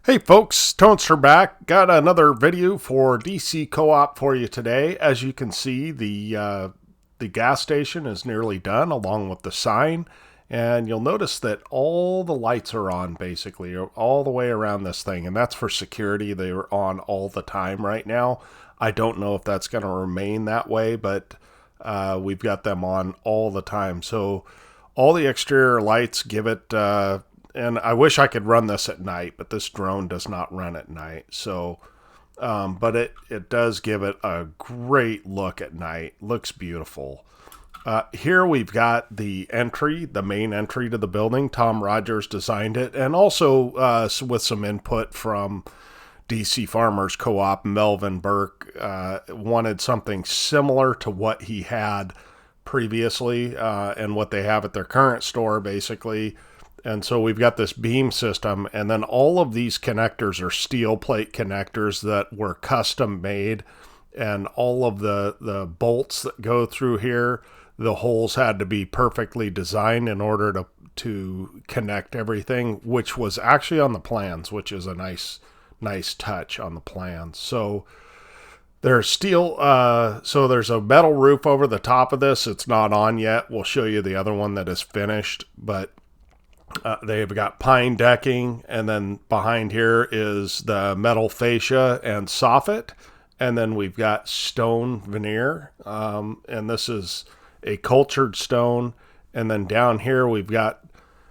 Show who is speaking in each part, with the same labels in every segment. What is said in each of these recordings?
Speaker 1: Hey folks, Tonster back. Got another video for DC Co-op for you today. As you can see, the gas station is nearly done along with the sign. And you'll notice that all the lights are on basically all the way around this thing. And that's for security. They're on all the time right now. I don't know if that's going to remain that way, but we've got them on all the time. So all the exterior lights give it and I wish I could run this at night, but this drone does not run at night. So, but it does give it a great look at night. Looks beautiful. Here we've got the entry, the main entry to the building. Tom Rogers designed it, and also with some input from DC Farmers Co-op. Melvin Burke wanted something similar to what he had previously and what they have at their current store, basically. And so we've got this beam system, and then all of these connectors are steel plate connectors that were custom made, and all of the bolts that go through here, the holes had to be perfectly designed in order to connect everything, which was actually on the plans, which is a nice touch on the plans. So there's steel, so there's a metal roof over the top of this. It's not on yet. We'll show you the other one that is finished, but they've got pine decking, and then behind here is the metal fascia and soffit, and then we've got stone veneer, and this is a cultured stone, and then down here we've got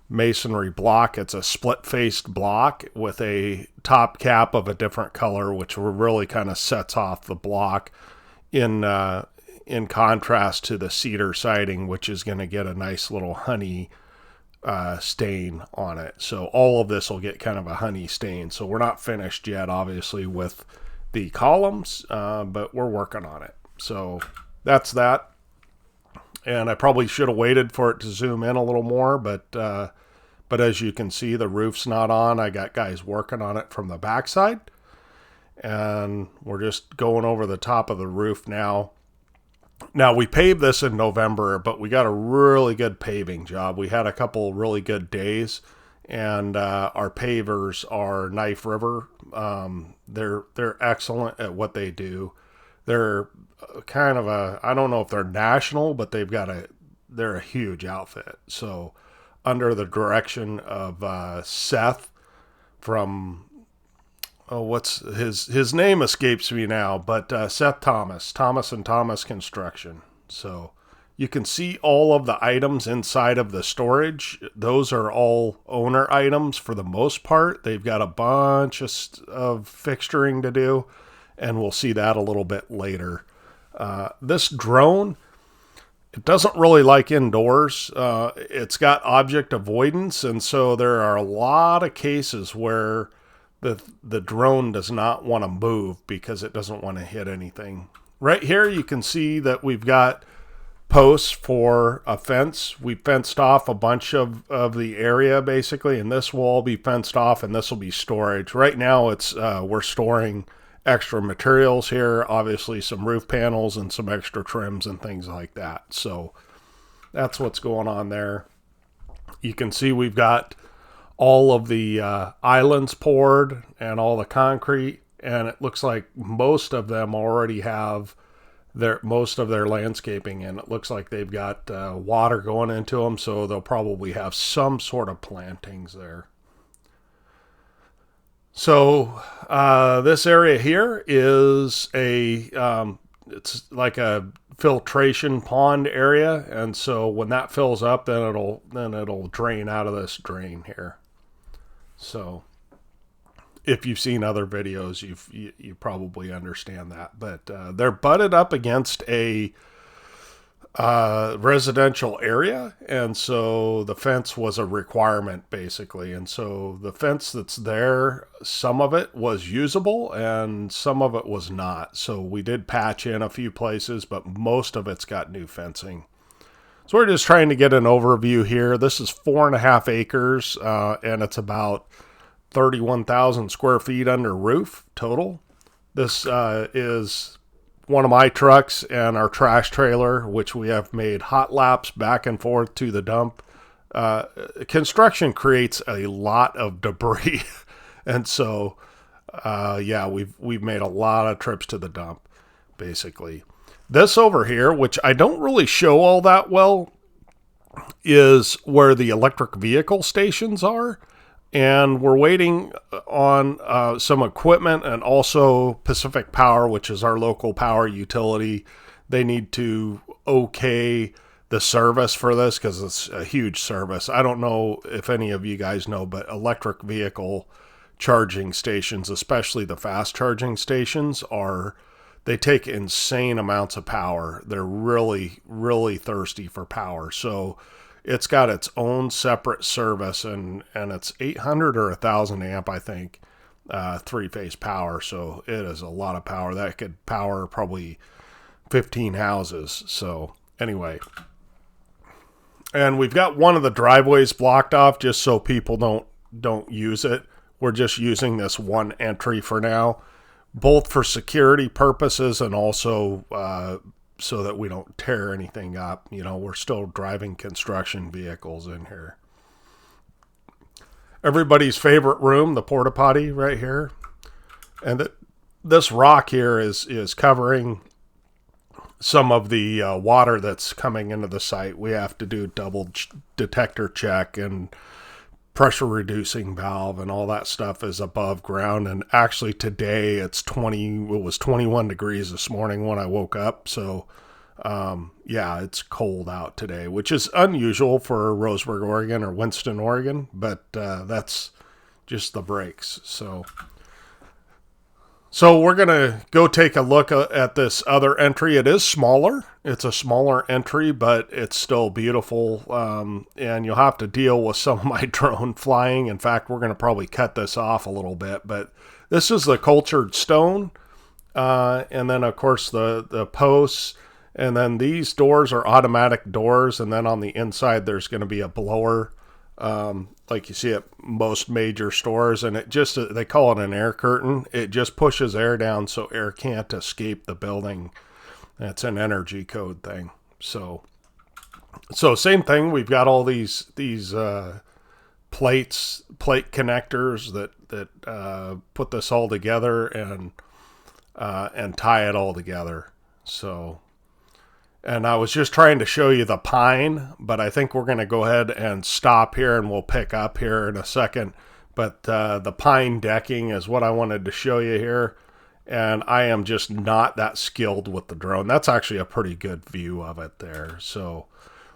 Speaker 1: masonry block. It's a split-faced block with a top cap of a different color, which really kind of sets off the block in contrast to the cedar siding, which is going to get a nice little honey stain on it. So all of this will get kind of a honey stain. So we're not finished yet, obviously, with the columns, but we're working on it. So that's that. And I probably should have waited for it to zoom in a little more, but as you can see, the roof's not on. I got guys working on it from the backside, and we're just going over the top of the roof now. Now, we paved this in November, but we got a really good paving job. We had a couple really good days, and our pavers are Knife River. They're excellent at what they do. They're kind of I don't know if they're national, but they're a huge outfit. So under the direction of Seth from, what's his name escapes me now, but Seth Thomas and Thomas Construction. So you can see all of the items inside of the storage. Those are all owner items for the most part. They've got a bunch of fixturing to do, and we'll see that a little bit later. This drone, it doesn't really like indoors. It's got object avoidance, and so there are a lot of cases where the drone does not want to move because it doesn't want to hit anything. Right here you can see that we've got posts for a fence. We fenced off a bunch of the area basically, and this will all be fenced off, and this will be storage. Right now it's we're storing extra materials here, obviously some roof panels and some extra trims and things like that. So that's what's going on there. You can see we've got all of the islands poured and all the concrete, and it looks like most of them already have most of their landscaping, and it looks like they've got water going into them, so they'll probably have some sort of plantings there. So this area here is it's like a filtration pond area, and so when that fills up, then it'll drain out of this drain here. So if you've seen other videos, you probably understand that. But they're butted up against a residential area, and so the fence was a requirement basically. And so the fence that's there, some of it was usable and some of it was not. So we did patch in a few places, but most of it's got new fencing. So we're just trying to get an overview here. This is 4.5 acres, and it's about 31,000 square feet under roof total. This is one of my trucks and our trash trailer, which we have made hot laps back and forth to the dump. Construction creates a lot of debris And so, yeah, we've made a lot of trips to the dump, basically. This over here, which I don't really show all that well, is where the electric vehicle stations are. And we're waiting on some equipment, and also Pacific Power, which is our local power utility. They need to okay the service for this because it's a huge service. I don't know if any of you guys know, but electric vehicle charging stations, especially the fast charging stations, they take insane amounts of power. They're really, really thirsty for power. So it's got its own separate service, and it's 800 or 1,000 amp, I think, three-phase power. So it is a lot of power. That could power probably 15 houses. So anyway, and we've got one of the driveways blocked off just so people don't use it. We're just using this one entry for now, both for security purposes and also so that we don't tear anything up. You know, we're still driving construction vehicles in here. Everybody's favorite room, the porta potty right here. And this rock here is covering some of the water that's coming into the site. We have to do double detector check, and pressure reducing valve and all that stuff is above ground. And actually today it was 21 degrees this morning when I woke up. So yeah, it's cold out today, which is unusual for Roseburg, Oregon, or Winston, Oregon, but that's just the breaks. So we're going to go take a look at this other entry. It is smaller. It's a smaller entry, but it's still beautiful. And you'll have to deal with some of my drone flying. In fact, we're going to probably cut this off a little bit, but this is the cultured stone. And then of course the posts, and then these doors are automatic doors. And then on the inside, there's going to be a blower, like you see at most major stores, and they call it an air curtain. It just pushes air down so air can't escape the building. That's an energy code thing. So same thing. We've got all these plate connectors that put this all together and tie it all together. So. And I was just trying to show you the pine, but I think we're going to go ahead and stop here, and we'll pick up here in a second. But the pine decking is what I wanted to show you here. And I am just not that skilled with the drone. That's actually a pretty good view of it there. So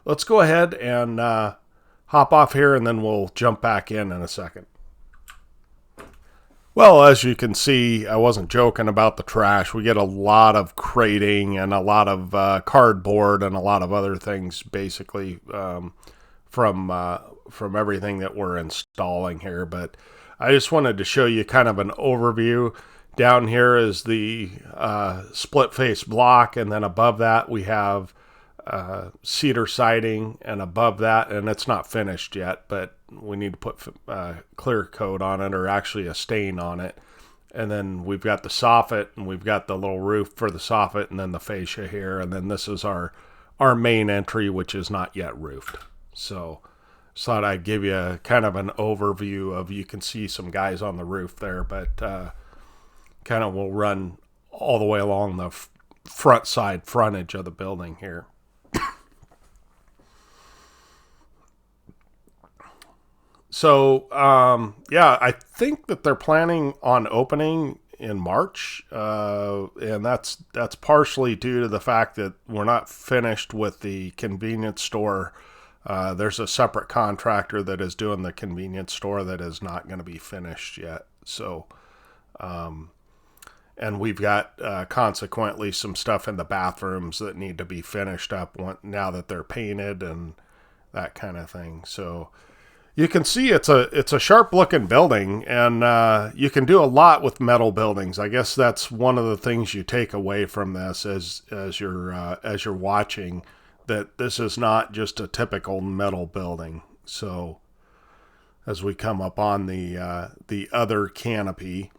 Speaker 1: let's go ahead and hop off here, and then we'll jump back in a second. Well, as you can see, I wasn't joking about the trash. We get a lot of crating and a lot of cardboard and a lot of other things, basically, from everything that we're installing here. But I just wanted to show you kind of an overview. Down here is the split face block, and then above that we have cedar siding, and above that, and it's not finished yet, but we need to put clear coat on it, or actually a stain on it. And then we've got the soffit, and we've got the little roof for the soffit, and then the fascia here. And then this is our main entry, which is not yet roofed. So thought I'd give you kind of an overview of, you can see some guys on the roof there, but kind of will run all the way along the front side frontage of the building here. So, yeah, I think that they're planning on opening in March, and that's partially due to the fact that we're not finished with the convenience store. There's a separate contractor that is doing the convenience store that is not going to be finished yet. So, and we've got consequently some stuff in the bathrooms that need to be finished up now that they're painted and that kind of thing. So you can see it's a sharp looking building, and you can do a lot with metal buildings. I guess that's one of the things you take away from this as you're watching, that this is not just a typical metal building. So as we come up on the other canopy,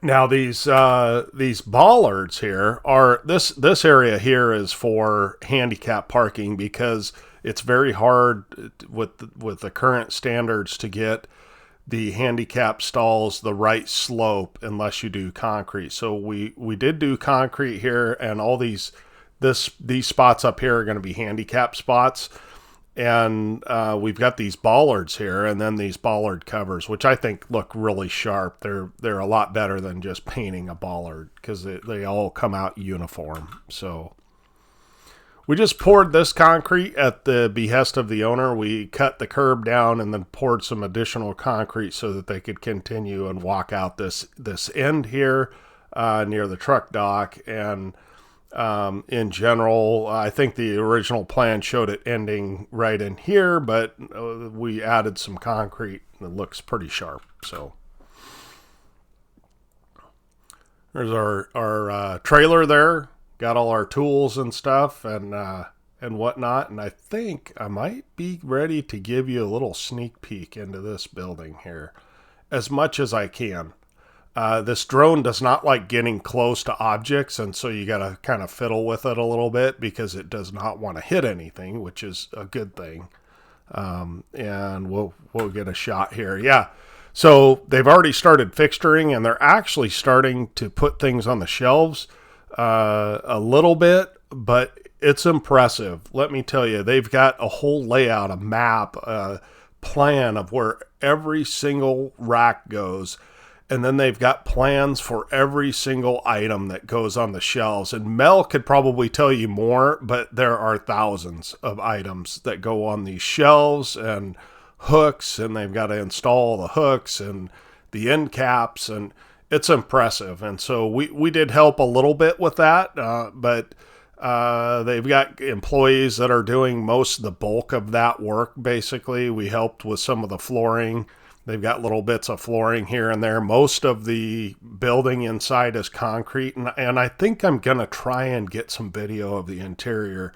Speaker 1: now these bollards here are this area here is for handicap parking, because it's very hard with the current standards to get the handicap stalls the right slope unless you do concrete. So we did do concrete here, and all these spots up here are going to be handicap spots. And we've got these bollards here, and then these bollard covers, which I think look really sharp. They're a lot better than just painting a bollard, because they all come out uniform. So we just poured this concrete at the behest of the owner. We cut the curb down and then poured some additional concrete so that they could continue and walk out this end here near the truck dock. And in general, I think the original plan showed it ending right in here, but we added some concrete and it looks pretty sharp. So there's our trailer there. Got all our tools and stuff and whatnot. And I think I might be ready to give you a little sneak peek into this building here as much as I can. This drone does not like getting close to objects, and so you got to kind of fiddle with it a little bit because it does not want to hit anything, which is a good thing. And we'll get a shot here. Yeah. So they've already started fixturing, and they're actually starting to put things on the shelves a little bit, but it's impressive. Let me tell you, they've got a whole layout, a map, a plan of where every single rack goes. And then they've got plans for every single item that goes on the shelves. And Mel could probably tell you more, but there are thousands of items that go on these shelves and hooks, and they've got to install the hooks and the end caps, and it's impressive. And so we did help a little bit with that, but they've got employees that are doing most of the bulk of that work, basically. We helped with some of the flooring. They've got little bits of flooring here and there. Most of the building inside is concrete, and I think I'm going to try and get some video of the interior.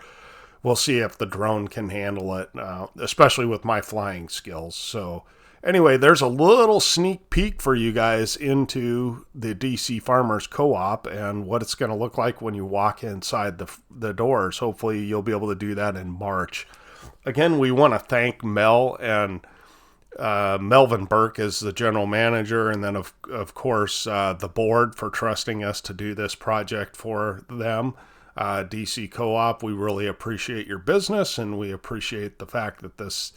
Speaker 1: We'll see if the drone can handle it, especially with my flying skills. So anyway, there's a little sneak peek for you guys into the DC Farmers Co-op and what it's going to look like when you walk inside the doors. Hopefully you'll be able to do that in March. Again, we want to thank Mel and Melvin Burke is the general manager, and then of course the board for trusting us to do this project for them. DC Co-op, we really appreciate your business, and we appreciate the fact that this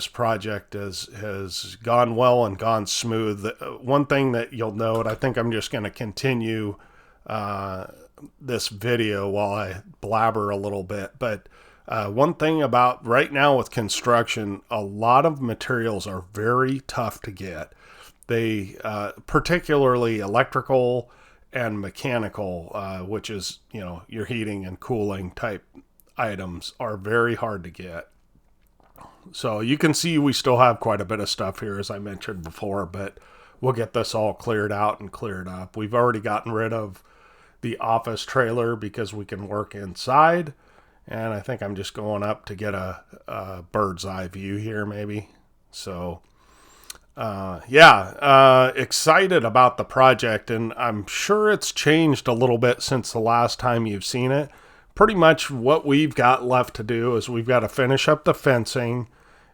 Speaker 1: project has gone well and gone smooth. One thing that you'll note, I think I'm just going to continue this video while I blabber a little bit, but one thing about right now with construction, a lot of materials are very tough to get. They, particularly electrical and mechanical, which is, your heating and cooling type items, are very hard to get. So you can see we still have quite a bit of stuff here, as I mentioned before, but we'll get this all cleared out and cleared up. We've already gotten rid of the office trailer because we can work inside. And I think I'm just going up to get a bird's eye view here, maybe. So, excited about the project. And I'm sure it's changed a little bit since the last time you've seen it. Pretty much what we've got left to do is we've got to finish up the fencing,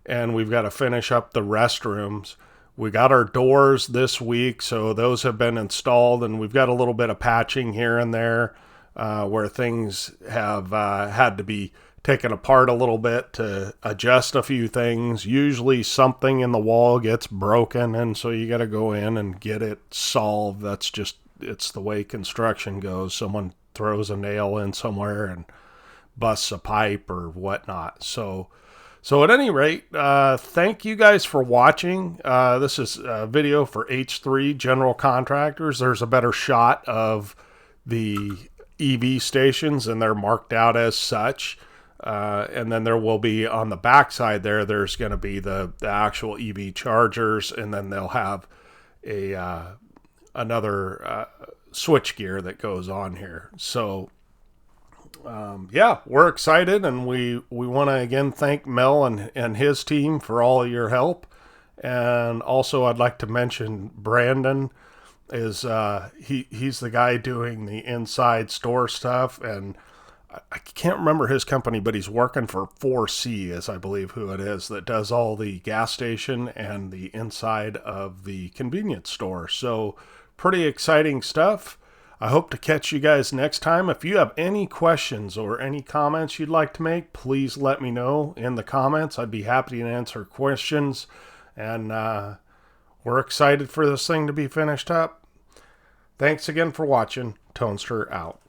Speaker 1: and we've got to finish up the restrooms. We got our doors this week, so those have been installed, and we've got a little bit of patching here and there. Where things have had to be taken apart a little bit to adjust a few things. Usually something in the wall gets broken, and so you got to go in and get it solved. It's the way construction goes. Someone throws a nail in somewhere and busts a pipe or whatnot. So at any rate, thank you guys for watching. This is a video for H3 General Contractors. There's a better shot of the EV stations, and they're marked out as such. And then there will be on the backside there's going to be the actual EV chargers, and then they'll have another switch gear that goes on here. So we're excited, and we want to again thank Mel and his team for all of your help. And also I'd like to mention Brandon is he's the guy doing the inside store stuff, and I can't remember his company, but he's working for 4C, as I believe who it is, that does all the gas station and the inside of the convenience store. So pretty exciting stuff. I hope to catch you guys next time. If you have any questions or any comments you'd like to make, please let me know in the comments. I'd be happy to answer questions. And we're excited for this thing to be finished up. Thanks again for watching. Tonester out.